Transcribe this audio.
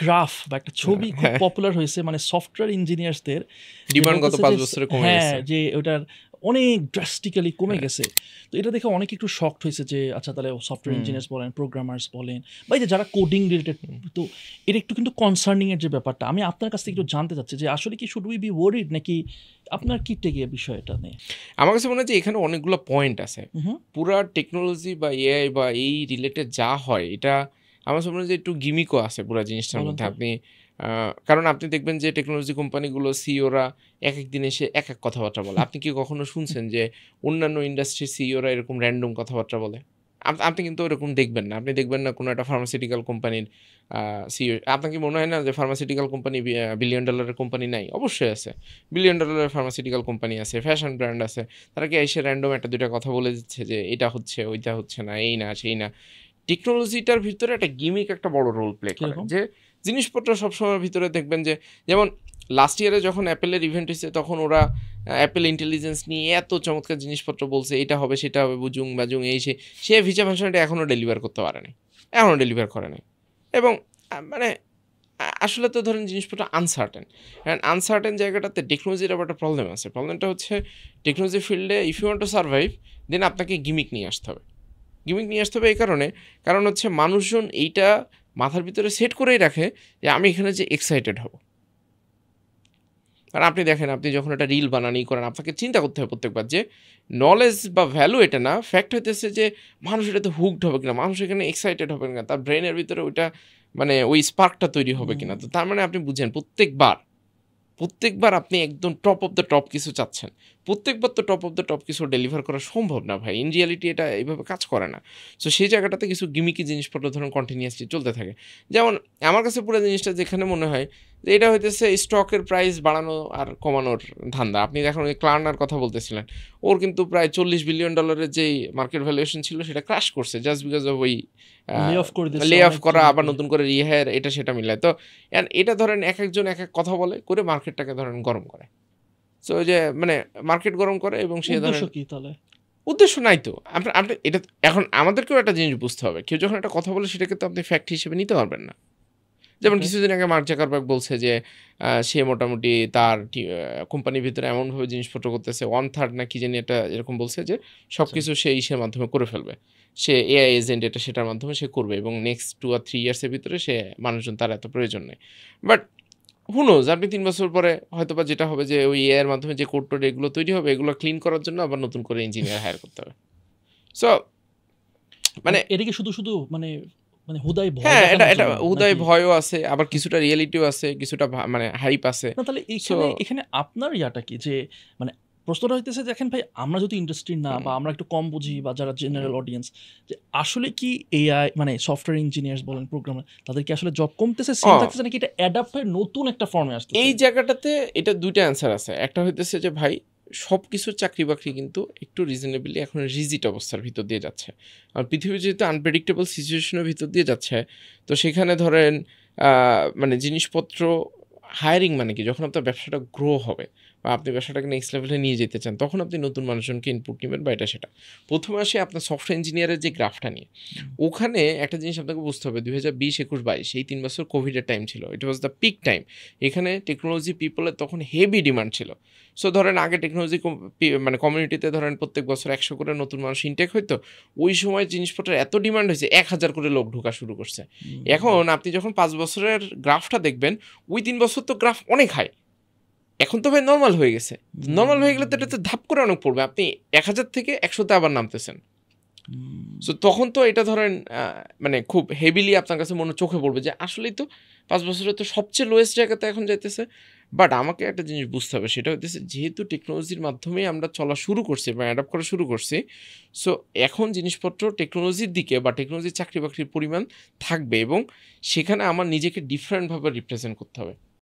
Graph বা একটা ছবি খুব পপুলার হয়েছে, মানে সফটওয়্যার ইঞ্জিনিয়ার্সদের ডিমান্ড গত 5 বছরে কমে গেছে। হ্যাঁ, যে ওটার অনেক ড্রাস্টিক্যালি কমে গেছে। তো এটা দেখে অনেকে একটু শকড হয়েছে যে আচ্ছা তাহলে সফটওয়্যার ইঞ্জিনিয়ার্স বলেন, প্রোগ্রামার্স বলেন, বা এই যে যারা কোডিং রিলেটেড, তো এটা একটু কিন্তু কনসার্নিং এর যে ব্যাপারটা, আমি আপনার কাছ থেকে একটু জানতে চাচ্ছি যে আসলে কি শুড উই বি ওয়ারিড, নাকি আপনার কি টেকে বিষয়টা নিয়ে? আমার কাছে মনে হয় যে এখানে অনেকগুলো পয়েন্ট আছে। পুরা টেকনোলজি বা এআই বা এই রিলেটেড যা হয়, এটা আমার কাছে মনে হয় যে একটু গিমিকও আছে পুরো জিনিসটার মধ্যে। আপনি কারণ আপনি দেখবেন যে টেকনোলজি কোম্পানিগুলো সিইওরা এক এক দিন এসে এক এক কথাবার্তা বলে। আপনি কি কখনো শুনছেন যে অন্যান্য ইন্ডাস্ট্রির সিইওরা এরকম র্যান্ডম কথাবার্তা বলে? আপনি কিন্তু ওরকম দেখবেন না। আপনি দেখবেন না কোনো একটা ফার্মাসিউটিক্যাল কোম্পানির সিইও। আপনার কি মনে হয় না যে ফার্মাসিউটিক্যাল কোম্পানি বিলিয়ন ডলারের কোম্পানি নাই? অবশ্যই আছে। বিলিয়ন ডলারের ফার্মাসিউটিক্যাল কোম্পানি আছে, ফ্যাশন ব্র্যান্ড আছে। তারা কি এসে র্যান্ডম একটা দুইটা কথা বলে দিচ্ছে যে এটা হচ্ছে, ওইটা হচ্ছে না, এই না, সেই না। টেকনোলজিটার ভিতরে একটা গিমিক একটা বড় রোল প্লে করে, যে জিনিসপত্র সবসময়ের ভিতরে দেখবেন যে, যেমন লাস্ট ইয়ারে যখন অ্যাপেলের ইভেন্ট হয়েছে তখন ওরা অ্যাপেল ইন্টেলিজেন্স নিয়ে এত চমৎকার জিনিসপত্র বলছে, এটা হবে সেটা হবে, বুজুং বাজুং এই সে ফিচার ফাংশনটা এখনও ডেলিভার করতে পারে নাই, এখনও ডেলিভার করে নাই। এবং মানে আসলে তো ধরেন জিনিসপত্র আনসার্টেন, অ্যান্ড আনসার্টেন জায়গাটাতে টেকনোলজির আবার একটা প্রবলেম আছে। প্রবলেমটা হচ্ছে টেকনোলজি ফিল্ডে if you want to survive, then আপনাকে গিমিক নিয়ে আসতে হবে। গিমিক নিয়ে আসতে হবে এই কারণ হচ্ছে মানুষজন এইটা মাথার ভিতরে সেট করেই রাখে যে আমি এখানে যে এক্সাইটেড হব। কারণ আপনি দেখেন, আপনি যখন একটা রিল বানানি করেন, আপনাকে চিন্তা করতে হবে প্রত্যেকবার যে নলেজ বা ভ্যালু এটা না, ফ্যাক্ট হইতেছে যে মানুষ এটাতে হুকড হবে কিনা, মানুষ এখানে এক্সাইটেড হবে কিনা, তার ব্রেনের ভিতরে ওইটা মানে ওই স্পার্কটা তৈরি হবে কিনা। তো তার মানে আপনি বুঝেন প্রত্যেকবার আপনি একদম টপ অফ দ্য টপ কিছু চাচ্ছেন, প্রত্যেকবার তো টপ অফ দ্য টপ কিছু ডেলিভার করা সম্ভব না ভাই। ইন রিয়ালিটি এটা এইভাবে কাজ করে না। সো সেই জায়গাটাতে কিছু গিমিকি জিনিসপত্র ধরুন কন্টিনিউয়াসলি চলতে থাকে। যেমন আমার কাছে পুরো জিনিসটা যেখানে মনে হয় যে এটা হইতেছে স্টকের প্রাইস বাড়ানো আর কমানোর ধান্দা। আপনি দেখুন ওই ক্লার্নার কথা বলতেছিলেন, ওর কিন্তু প্রায় $40 বিলিয়ন যেই মার্কেট ভ্যালুয়েশন ছিল সেটা ক্র্যাশ করছে জাস্ট বিকজ অফ ওই লে অফ করা, আবার নতুন করে রিহায়ার, এটা সেটা মিলায়। তো এটা ধরেন এক একজন এক এক কথা বলে করে মার্কেটটাকে ধরেন গরম করে। সো ওই যে মানে মার্কেট গরম করে, এবং সে ধরেন কি তাহলে উদ্দেশ্য নাই তো। আপনি এটা এখন আমাদেরকেও একটা জিনিস বুঝতে হবে, কেউ যখন একটা কথা বলে সেটাকে তো আপনি ফ্যাক্ট হিসেবে নিতে পারবেন না। যেমন কিছুদিন আগে মার্ক জাকারবার্গ বলছে যে সে মোটামুটি তার কোম্পানির ভিতরে এমনভাবে জিনিসপত্র করতেছে, 1/3 না কি জানি এটা এরকম বলছে যে সব কিছু সে ইসের মাধ্যমে করে ফেলবে, সে এআই এজেন্ট এটা সেটার মাধ্যমে সে করবে, এবং নেক্সট 2 or 3 ইয়ার্সের ভিতরে সে মানুষজন তার এত প্রয়োজন নেই। বাট হু নোজ, আপনি 3 বছর পরে হয়তো বা যেটা হবে যে ওই এআই এর মাধ্যমে যে কোড টোড এগুলো তৈরি হবে, এগুলো ক্লিন করার জন্য আবার নতুন করে ইঞ্জিনিয়ার হায়ার করতে হবে। সো মানে এটা কি শুধু মানে হুদাই ভয়? হ্যাঁ, এটা উদয় ভয়ও আছে, আবার কিছুটা রিয়েলিটিও আছে, কিছুটা মানে হাইপ আছে। না তাহলে এখানে আপনার ইয়াটা কি, যে মানে প্রশ্নটা হইতেছে দেখেন ভাই, আমরা যদি ইন্ডাস্ট্রি না বা আমরা একটু কম বুঝি, বা যারা জেনারেল অডিয়েন্স, যে আসলে কি এআই মানে সফটওয়্যার ইঞ্জিনিয়ার্স বলেন, প্রোগ্রামার, তাদের কি আসলে জব কমতেছে, সেম থাকতেছে, নাকি এটা অ্যাডাপ্ট হয়ে নতুন একটা ফর্মে আসছে? এই জায়গাটাতে এটা দুইটা অ্যান্সার আছে। একটা হইতেছে যে ভাই সব কিছুর চাকরি বাকরি কিন্তু একটু রিজনেবলি এখন রিজিট অবস্থার ভিতর দিয়ে যাচ্ছে, আর পৃথিবী যেহেতু আনপ্রেডিক্টেবল সিচুয়েশনের ভিতর দিয়ে যাচ্ছে, তো সেখানে ধরেন মানে জিনিসপত্র হায়ারিং মানে কি, যখন আপনার ব্যবসাটা গ্রো হবে বা আপনি ব্যবসাটাকে নেক্সট লেভেলে নিয়ে যেতে চান, তখন আপনি নতুন মানুষজনকে ইনপুট নেবেন বা এটা সেটা। প্রথমে আসে আপনার সফটওয়্যার ইঞ্জিনিয়ারের যে গ্রাফটা নিয়ে, ওখানে একটা জিনিস আপনাকে বুঝতে হবে, 2020, 21, 22 এই 3 বছর কোভিডের টাইম ছিল, ইট ওয়াজ দ্য পিক টাইম। এখানে টেকনোলজি পিপলের তখন হেভি ডিমান্ড ছিল। সো ধরেন আগে টেকনোলজি মানে কমিউনিটিতে ধরেন প্রত্যেক বছর 100 করে নতুন মানুষ ইনটেক হইতো, ওই সময় জিনিসপত্রের এত ডিমান্ড হয়েছে 1000 করে লোক ঢোকা শুরু করছে। এখন আপনি যখন 5 বছরের গ্রাফটা দেখবেন, ওই 3 বছর তো গ্রাফ অনেক হাই, এখন তো ভাই নর্মাল হয়ে গেছে। নর্মাল হয়ে গেলে তো এটা তো ধাপ করে অনেক পড়বে, আপনি 1000 থেকে 100-তে আবার নামতেছেন। সো তখন তো এটা ধরেন মানে খুব হেভিলি আপনার কাছে মনে চোখে পড়বে যে আসলেই তো 5 বছরে তো সবচেয়ে লোয়েস্ট জায়গাতে এখন যাইতেছে। বাট আমাকে একটা জিনিস বুঝতে হবে, সেটা হইতেছে যেহেতু টেকনোলজির মাধ্যমেই আমরা চলা শুরু করছি বা অ্যাডাপ্ট করা শুরু করছি, সো এখন জিনিসপত্র টেকনোলজির দিকে বা টেকনোলজির চাকরি বাকরির পরিমাণ থাকবে, এবং সেখানে আমার নিজেকে ডিফারেন্টভাবে রিপ্রেজেন্ট করতে হবে।